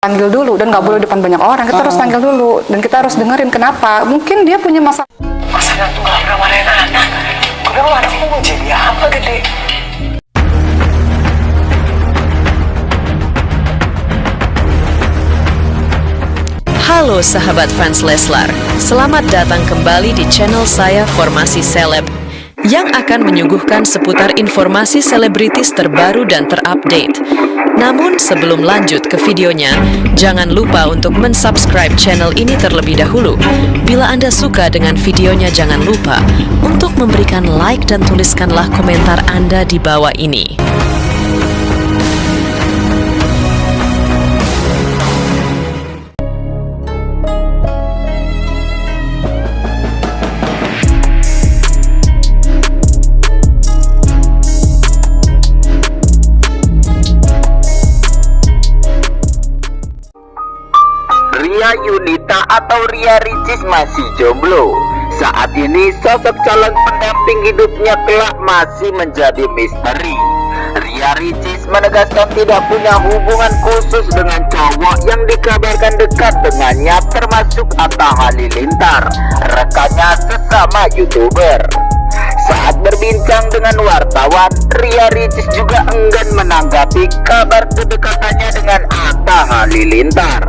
panggil dulu dan nggak boleh depan banyak orang. Kita harus panggil dulu dan kita harus dengerin kenapa. Mungkin dia punya masalah. Masa tuh nggak pernah marahin anak. Gue bilang anakku mau jadi apa gede? Halo sahabat fans Leslar, selamat datang kembali di channel saya Formasi Seleb yang akan menyuguhkan seputar informasi selebritis terbaru dan terupdate. Namun sebelum lanjut ke videonya, jangan lupa untuk mensubscribe channel ini terlebih dahulu. Bila Anda suka dengan videonya, jangan lupa untuk memberikan like dan tuliskanlah komentar Anda di bawah ini. Ria Yunita atau Ria Ricis masih jomblo. Saat ini sosok calon pendamping hidupnya kelak masih menjadi misteri. Ria Ricis menegaskan tidak punya hubungan khusus dengan cowok yang dikabarkan dekat dengannya, termasuk Atta Halilintar, rekannya sesama YouTuber. Saat berbincang dengan wartawan, Ria Ricis juga enggan menanggapi kabar kedekatannya dengan Atta Halilintar.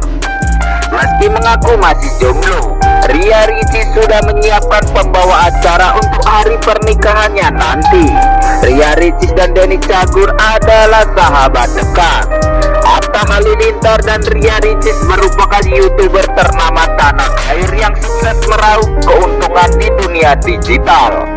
Meski mengaku masih jomblo, Ria Ricis sudah menyiapkan pembawa acara untuk hari pernikahannya nanti. Ria Ricis dan Denny Cagur adalah sahabat dekat. Atta Halilintar dan Ria Ricis merupakan YouTuber ternama tanah air yang sukses meraup keuntungan di dunia digital.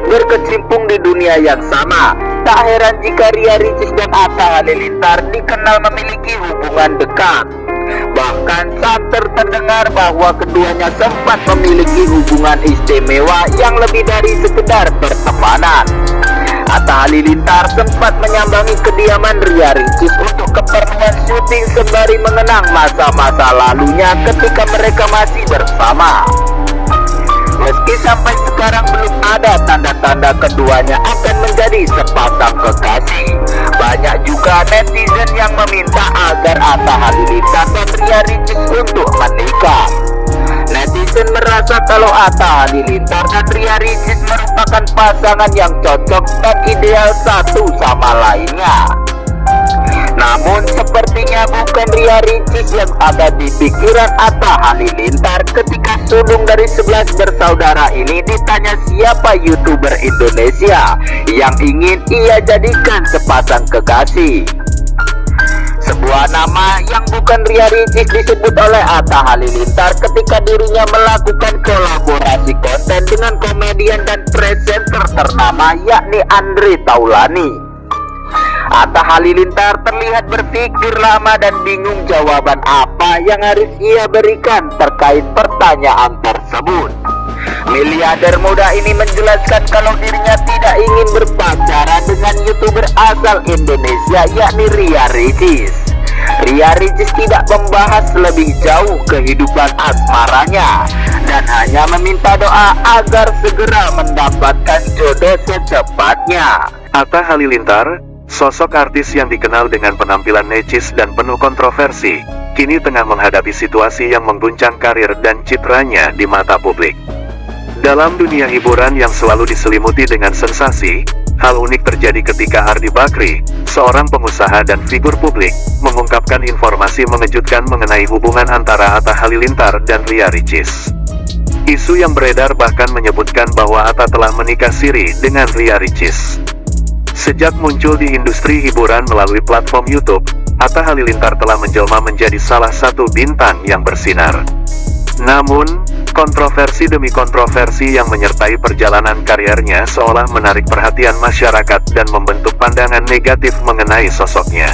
Berkecimpung di dunia yang sama, tak heran jika Ria Ricis dan Atta Halilintar dikenal memiliki hubungan dekat. Bahkan santer terdengar bahwa keduanya sempat memiliki hubungan istimewa yang lebih dari sekedar pertemanan. Atta Halilintar sempat menyambangi kediaman Ria Ricis untuk keperluan syuting sembari mengenang masa-masa lalunya ketika mereka masih bersama. Meski sampai sekarang belum ada tanda-tanda keduanya akan menjadi sepasang kekasih, banyak juga netizen yang meminta agar Atta Halilintar dan Ria Ricis untuk menikah. Netizen merasa kalau Atta Halilintar dan Ria Ricis merupakan pasangan yang cocok dan ideal satu sama lainnya. Namun sepertinya bukan Ria Ricis yang ada di pikiran Atta Halilintar ketika sulung dari 11 bersaudara ini ditanya siapa YouTuber Indonesia yang ingin ia jadikan sepasang kekasih. Sebuah nama yang bukan Ria Ricis disebut oleh Atta Halilintar ketika dirinya melakukan kolaborasi konten dengan komedian dan presenter ternama yakni Andre Taulani. Atta Halilintar terlihat berpikir lama dan bingung jawaban apa yang harus ia berikan terkait pertanyaan tersebut. Miliarder muda ini menjelaskan kalau dirinya tidak ingin berpacaran dengan YouTuber asal Indonesia yakni Ria Ricis. Ria Ricis tidak membahas lebih jauh kehidupan asmaranya dan hanya meminta doa agar segera mendapatkan jodoh secepatnya. Atta Halilintar, sosok artis yang dikenal dengan penampilan necis dan penuh kontroversi, kini tengah menghadapi situasi yang mengguncang karir dan citranya di mata publik. Dalam dunia hiburan yang selalu diselimuti dengan sensasi, hal unik terjadi ketika Ardi Bakri, seorang pengusaha dan figur publik, mengungkapkan informasi mengejutkan mengenai hubungan antara Atta Halilintar dan Ria Ricis. Isu yang beredar bahkan menyebutkan bahwa Atta telah menikah siri dengan Ria Ricis. Sejak muncul di industri hiburan melalui platform YouTube, Atta Halilintar telah menjelma menjadi salah satu bintang yang bersinar. Namun, kontroversi demi kontroversi yang menyertai perjalanan karirnya seolah menarik perhatian masyarakat dan membentuk pandangan negatif mengenai sosoknya.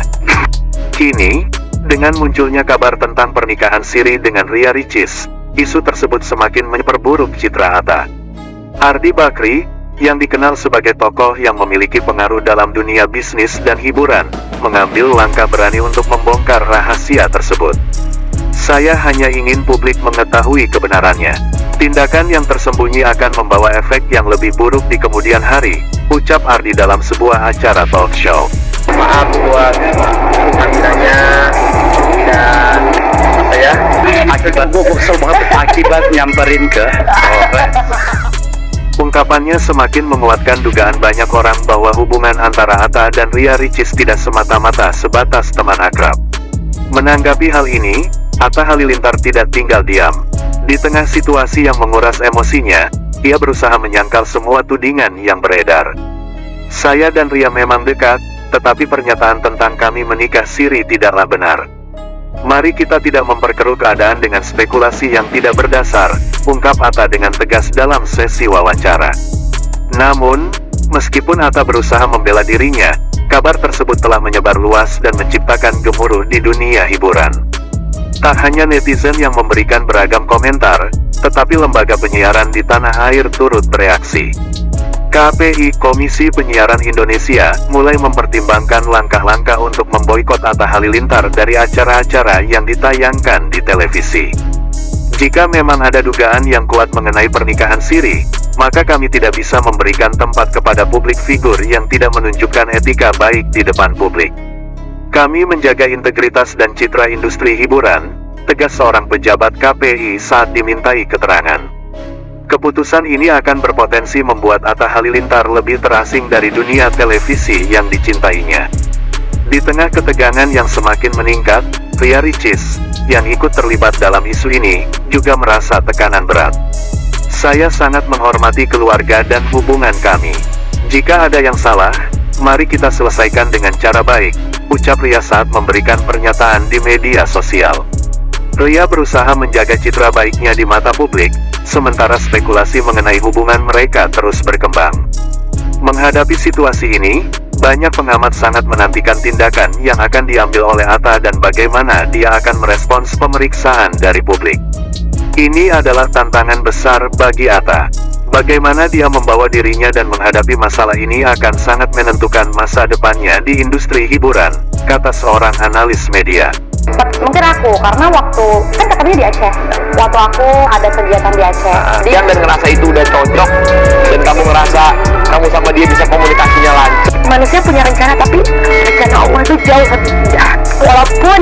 Kini, dengan munculnya kabar tentang pernikahan siri dengan Ria Ricis, isu tersebut semakin memperburuk citra Atta. Ardi Bakri, yang dikenal sebagai tokoh yang memiliki pengaruh dalam dunia bisnis dan hiburan, mengambil langkah berani untuk membongkar rahasia tersebut. Saya hanya ingin publik mengetahui kebenarannya. Tindakan yang tersembunyi akan membawa efek yang lebih buruk di kemudian hari, ucap Ardi dalam sebuah acara talk show. Maaf buat kehadirannya dan tiba-tiba nyamperin ke Polres. Ungkapannya semakin menguatkan dugaan banyak orang bahwa hubungan antara Atta dan Ria Ricis tidak semata-mata sebatas teman akrab. Menanggapi hal ini, Atta Halilintar tidak tinggal diam. Di tengah situasi yang menguras emosinya, ia berusaha menyangkal semua tudingan yang beredar. Saya dan Ria memang dekat, tetapi pernyataan tentang kami menikah siri tidaklah benar. Mari kita tidak memperkeruh keadaan dengan spekulasi yang tidak berdasar, ungkap Atta dengan tegas dalam sesi wawancara. Namun, meskipun Atta berusaha membela dirinya, kabar tersebut telah menyebar luas dan menciptakan gemuruh di dunia hiburan. Tak hanya netizen yang memberikan beragam komentar, tetapi lembaga penyiaran di tanah air turut bereaksi. KPI Komisi Penyiaran Indonesia mulai mempertimbangkan langkah-langkah untuk memboikot Atta Halilintar dari acara-acara yang ditayangkan di televisi. Jika memang ada dugaan yang kuat mengenai pernikahan siri, maka kami tidak bisa memberikan tempat kepada publik figur yang tidak menunjukkan etika baik di depan publik. Kami menjaga integritas dan citra industri hiburan, tegas seorang pejabat KPI saat dimintai keterangan. Keputusan ini akan berpotensi membuat Atta Halilintar lebih terasing dari dunia televisi yang dicintainya. Di tengah ketegangan yang semakin meningkat, Ria Ricis, yang ikut terlibat dalam isu ini, juga merasa tekanan berat. Saya sangat menghormati keluarga dan hubungan kami. Jika ada yang salah, mari kita selesaikan dengan cara baik, ucap Ria saat memberikan pernyataan di media sosial. Ria berusaha menjaga citra baiknya di mata publik, sementara spekulasi mengenai hubungan mereka terus berkembang. Menghadapi situasi ini, banyak pengamat sangat menantikan tindakan yang akan diambil oleh Atta dan bagaimana dia akan merespons pemeriksaan dari publik. Ini adalah tantangan besar bagi Atta. Bagaimana dia membawa dirinya dan menghadapi masalah ini akan sangat menentukan masa depannya di industri hiburan, kata seorang analis media. Mungkin aku, karena waktu, kan ketemunya di Aceh. Waktu aku ada kegiatan di Aceh. Dia dan ngerasa itu udah cocok, dan kamu ngerasa kamu sama dia bisa komunikasinya lancar. Manusia punya rencana, tapi rencana Allah itu jauh lebih indah. Walaupun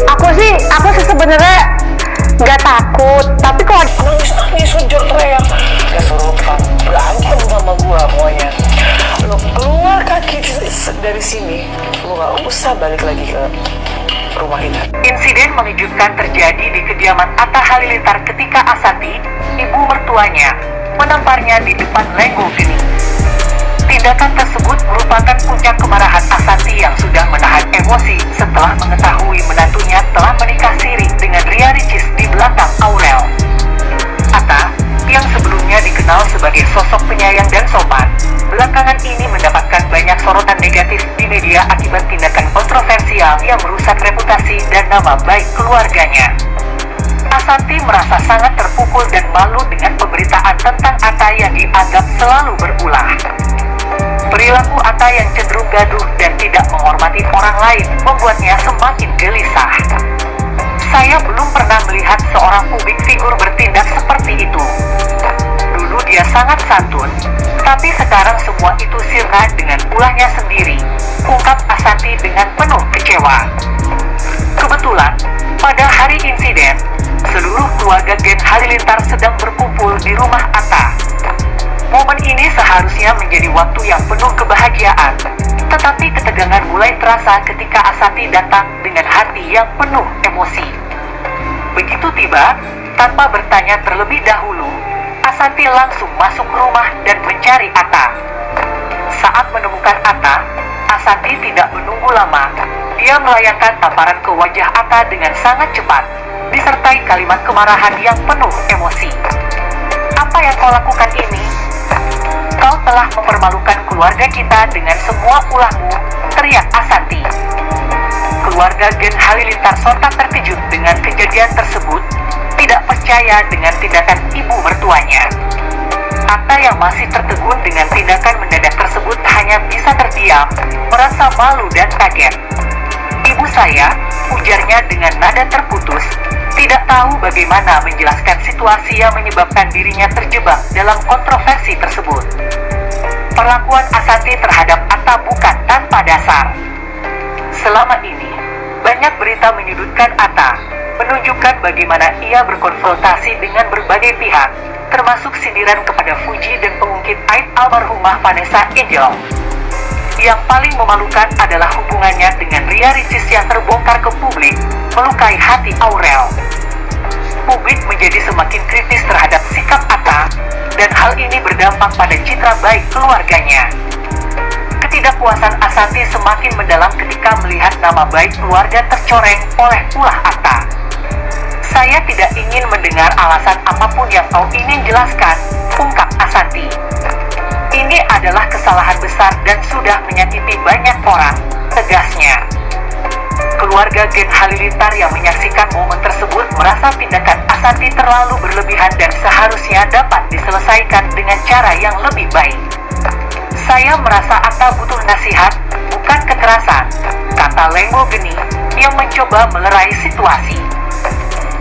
aku sih sebenarnya nggak takut, tapi kalau Nangis kejar teriak, kesurupan, berantem sama gua pokoknya. Lo keluar kaki dari sini, lo gak usah balik lagi ke rumah kita. Insiden mengejutkan terjadi di kediaman Atta Halilintar ketika Ashanty, ibu mertuanya, menamparnya di depan Lenggo Geni. Tindakan tersebut merupakan puncak kemarahan Ashanty yang sudah menahan emosi setelah mengetahui menantunya telah menikah siri dengan Ria Ricis di belakang Aurel. Atta, yang sebelumnya dikenal sebagai sosok penyayang dan sopan, belakangan ini mendapatkan banyak sorotan negatif di media akibat tindakan kontroversial yang merusak reputasi dan nama baik keluarganya. Ashanty merasa sangat terpukul dan malu dengan pemberitaan tentang Atta yang dianggap selalu berulah. Perilaku Atta yang cenderung gaduh dan tidak menghormati orang lain membuatnya semakin gelisah. Saya belum pernah melihat seorang publik figur bertindak seperti itu. Dulu dia sangat santun, tapi sekarang semua itu sirna dengan ulahnya sendiri, ungkap Ashanty dengan penuh kecewa. Kebetulan, pada hari insiden, seluruh keluarga Gen Halilintar sedang berkumpul di rumah Atta. Momen ini seharusnya menjadi waktu yang penuh kebahagiaan, tetapi ketegangan mulai terasa ketika Ashanty datang dengan hati yang penuh emosi. Begitu tiba, tanpa bertanya terlebih dahulu, Ashanty langsung masuk rumah dan mencari Atta. Saat menemukan Atta, Ashanty tidak menunggu lama. Dia melayangkan tamparan ke wajah Atta dengan sangat cepat, disertai kalimat kemarahan yang penuh emosi. Apa yang kau lakukan ini? Kau telah mempermalukan keluarga kita dengan semua ulahmu, teriak Ashanty. Keluarga Gen Halilintar sontak terkejut dengan kejadian tersebut, tidak percaya dengan tindakan ibu mertuanya. Atta yang masih tertegun dengan tindakan mendadak tersebut hanya bisa terdiam, merasa malu dan kaget. Ibu saya, ujarnya dengan nada terputus, tidak tahu bagaimana menjelaskan situasi yang menyebabkan dirinya terjebak dalam kontroversi tersebut. Perlakuan Ashanty terhadap Atta bukan tanpa dasar. Selama ini, banyak berita menyudutkan Atta, menunjukkan bagaimana ia berkonfrontasi dengan berbagai pihak, termasuk sindiran kepada Fuji dan pengungkit aib almarhumah Vanessa Angel. Yang paling memalukan adalah hubungannya dengan Ria Ricis yang terbongkar ke publik, melukai hati Aurel. Publik menjadi semakin kritis terhadap sikap Atta, dan hal ini berdampak pada citra baik keluarganya. Ketidakpuasan Ashanti semakin mendalam ketika melihat nama baik keluarga tercoreng oleh ulah Atta. Saya tidak ingin mendengar alasan apapun yang kau ingin jelaskan, ungkap Ashanti. Ini adalah kesalahan besar dan sudah menyakiti banyak orang, tegasnya. Keluarga Gen Halilintar yang menyaksikan momen tersebut merasa tindakan Ashanti terlalu berlebihan dan seharusnya dapat diselesaikan dengan cara yang lebih baik. Saya merasa Atta butuh nasihat, bukan kekerasan, kata Lenggo Geni yang mencoba melerai situasi.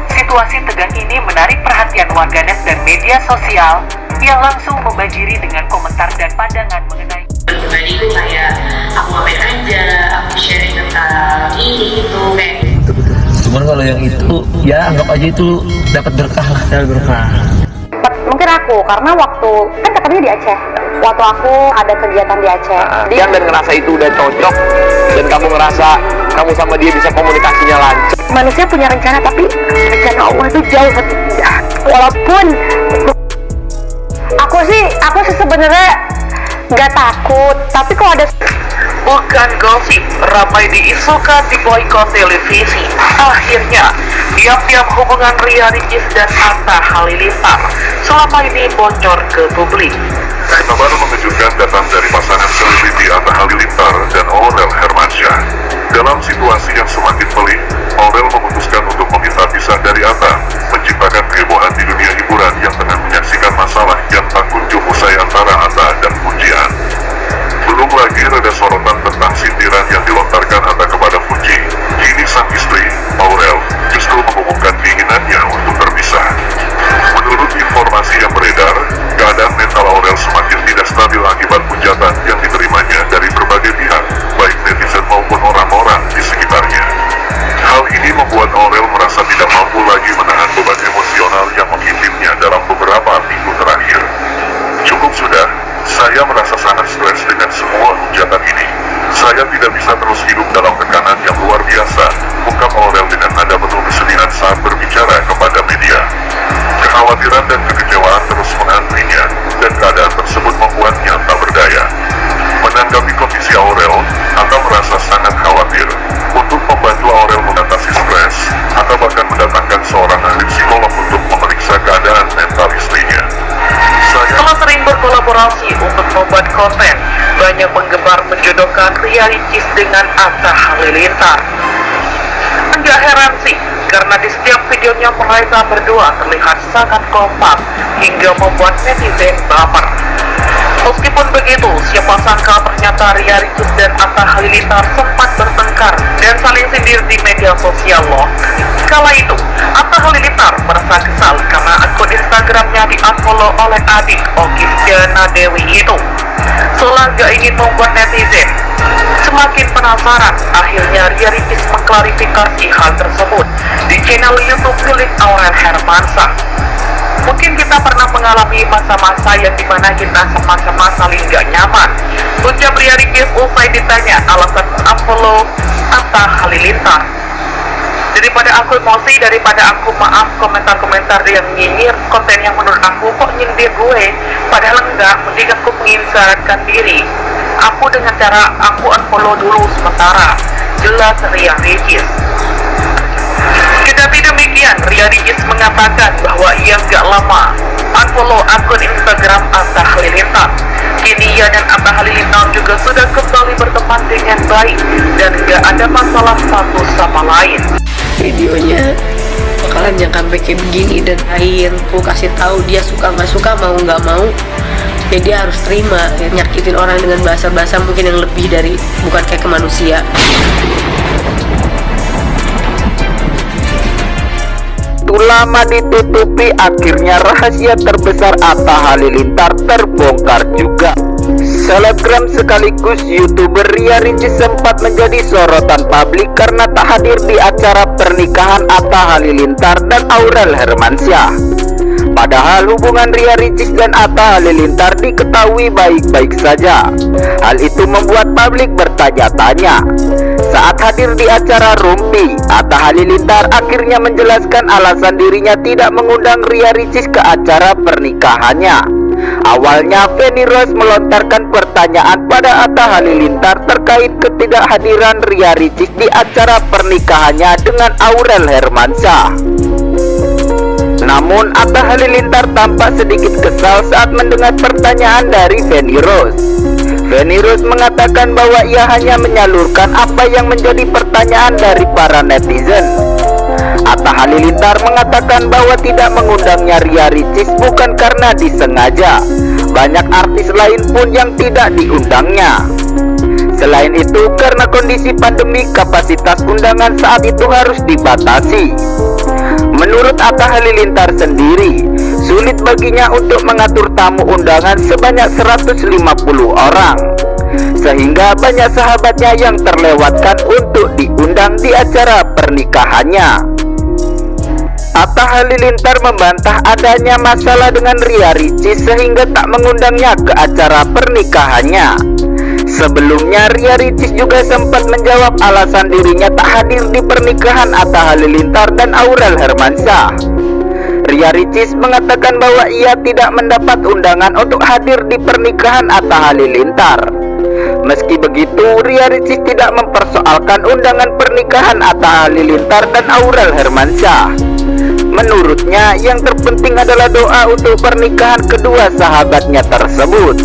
Situasi tegang ini menarik perhatian warganet dan media sosial yang langsung membanjiri dengan komentar dan pandangan mengenai pribadi itu kayak aku ngapain aja, aku sharing tentang ini itu kayak. Cuman kalau yang itu ya anggap aja itu dapat berkah lah, dapat berkah. Mungkin aku, karena waktu kan ketemunya di Aceh. Waktu aku ada kegiatan di Aceh. Dia dan ngerasa itu udah cocok, dan kamu ngerasa kamu sama dia bisa komunikasinya lancar. Manusia punya rencana, tapi rencana Allah itu jauh lebih indah. Walaupun aku sih sebenarnya nggak takut, tapi kalau ada bukan gosip, ramai diisukan di boykot televisi. Akhirnya, diam-diam hubungan Ria Ricis dan Atta Halilintar selama ini bocor ke publik. Berita baru mengejutkan datang dari pasangan selebriti Atta Halilintar dan Aurel Hermansyah. Dalam situasi yang semakin pelik, Aurel memutuskan untuk meminta pisah dari Atta, menciptakan kehebohan di dunia hiburan yang tengah menyaksikan masalah yang tak kunjung usai antara Atta dan Fujian. Belum lagi reda sorotan tentang sindiran yang dilontarkan Atta kepada Fuji. Kini sang istri, Aurel, justru mengumumkan keinginannya untuk berpisah. Menurut informasi yang beredar, keadaan mental Aurel semakin tidak stabil akibat hujatan yang diterimanya dari berbagai pihak, baik netizen maupun orang-orang di sekitarnya. Hal ini membuat Aurel merasa tidak mampu lagi menahan beban emosional yang menghimpitnya dalam beberapa minggu terakhir. Cukup sudah, saya merasa sangat stres dengan semua hujatan ini. Saya tidak bisa terus hidup dalam tekanan yang luar biasa, ungkap Aurel dengan nada penuh kesedihan saat berbicara kepada media. Kekhawatiran dan kekecewaan terus mengantrinya, dan keadaan tersebut membuatnya tak berdaya. Menanggapi kondisi Aurel, Atta merasa sangat khawatir. Untuk membantu Aurel mengatasi stres, Atta bahkan mendatangkan seorang ahli psikolog untuk memeriksa keadaan mental istrinya. Setelah sering berkolaborasi untuk membuat konten, banyak penggemar menjodohkan Ria Ricis dengan Atta Halilintar. Enggak heran sih, karena di setiap videonya mereka berdua terlihat sangat kompak hingga membuat netizen baper. Meskipun begitu, siapa sangka ternyata Ria Ricis dan Atta Halilintar sempat bertengkar dan saling sindir di media sosial loh. Kala itu, Atta Halilintar merasa kesal karena akun Instagramnya di-unfollow oleh adik Okisjana Dewi itu. Seolah gak ingin membuat netizen semakin penasaran, akhirnya Ria Ricis mengklarifikasi hal tersebut di channel YouTube milik Aurel Hermansyah. Mungkin kita pernah mengalami masa-masa yang dimana kita sama-sama saling gak nyaman, ucap Ria Ricis usai ditanya alasan unfollow Atta Halilintar. Daripada aku emosi, daripada aku maaf komentar-komentar yang nyinyir konten yang menurut aku kok nyindir gue, padahal enggak, mending aku menginsyaratkan diri aku dengan cara aku unfollow dulu sementara, jelas Ria Ricis. Kendati demikian, Ria Ricis mengatakan bahwa ia gak lama unfollow akun Instagram Atta Halilintar. Kini ia dan Atta Halilintar juga sudah kembali berteman dengan baik dan gak ada masalah satu sama lain. Videonya bakalan yang sampai kayak begini dan aku kasih tahu dia suka nggak suka, mau nggak mau ya dia harus terima. Nyakitin orang dengan bahasa-bahasa mungkin yang lebih dari bukan kayak ke manusia. Lama ditutupi, akhirnya rahasia terbesar Atta Halilintar terbongkar juga. Selebgram sekaligus YouTuber Ria Ricis sempat menjadi sorotan publik karena tak hadir di acara pernikahan Atta Halilintar dan Aurel Hermansyah. Padahal hubungan Ria Ricis dan Atta Halilintar diketahui baik-baik saja. Hal itu membuat publik bertanya-tanya. Saat hadir di acara Rumpi, Atta Halilintar akhirnya menjelaskan alasan dirinya tidak mengundang Ria Ricis ke acara pernikahannya. Awalnya Feni Rose melontarkan pertanyaan pada Atta Halilintar terkait ketidakhadiran Ria Ricis di acara pernikahannya dengan Aurel Hermansyah. Namun Atta Halilintar tampak sedikit kesal saat mendengar pertanyaan dari Feni Rose. Feni Rose mengatakan bahwa ia hanya menyalurkan apa yang menjadi pertanyaan dari para netizen. Atta Halilintar mengatakan bahwa tidak mengundangnya Ria Ricis bukan karena disengaja. Banyak artis lain pun yang tidak diundangnya. Selain itu, karena kondisi pandemi, kapasitas undangan saat itu harus dibatasi. Menurut Atta Halilintar sendiri, sulit baginya untuk mengatur tamu undangan sebanyak 150 orang. Sehingga banyak sahabatnya yang terlewatkan untuk diundang di acara pernikahannya. Atta Halilintar membantah adanya masalah dengan Ria Ricis sehingga tak mengundangnya ke acara pernikahannya. Sebelumnya Ria Ricis juga sempat menjawab alasan dirinya tak hadir di pernikahan Atta Halilintar dan Aurel Hermansyah. Ria Ricis mengatakan bahwa ia tidak mendapat undangan untuk hadir di pernikahan Atta Halilintar. Meski begitu, Ria Ricis tidak mempersoalkan undangan pernikahan Atta Halilintar dan Aurel Hermansyah. Menurutnya, yang terpenting adalah doa untuk pernikahan kedua sahabatnya tersebut.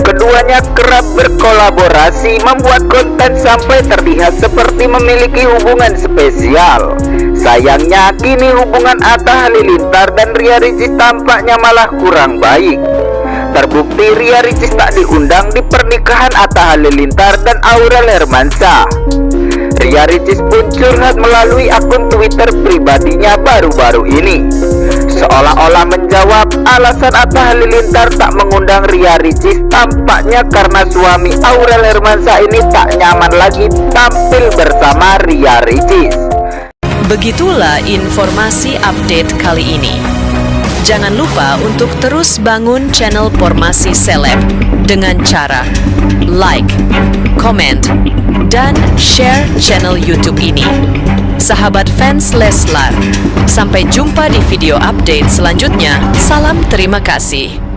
Keduanya kerap berkolaborasi membuat konten sampai terlihat seperti memiliki hubungan spesial. Sayangnya, kini hubungan Atta Halilintar dan Ria Ricis tampaknya malah kurang baik. Terbukti Ria Ricis tak diundang di pernikahan Atta Halilintar dan Aurel Hermansyah. Ria Ricis pun curhat melalui akun Twitter pribadinya baru-baru ini. Seolah-olah menjawab alasan Atta Halilintar tak mengundang Ria Ricis tampaknya karena suami Aurel Hermansyah ini tak nyaman lagi tampil bersama Ria Ricis. Begitulah informasi update kali ini. Jangan lupa untuk terus bangun channel Formasi Seleb dengan cara like, comment, dan share channel YouTube ini. Sahabat fans Leslar, sampai jumpa di video update selanjutnya. Salam terima kasih.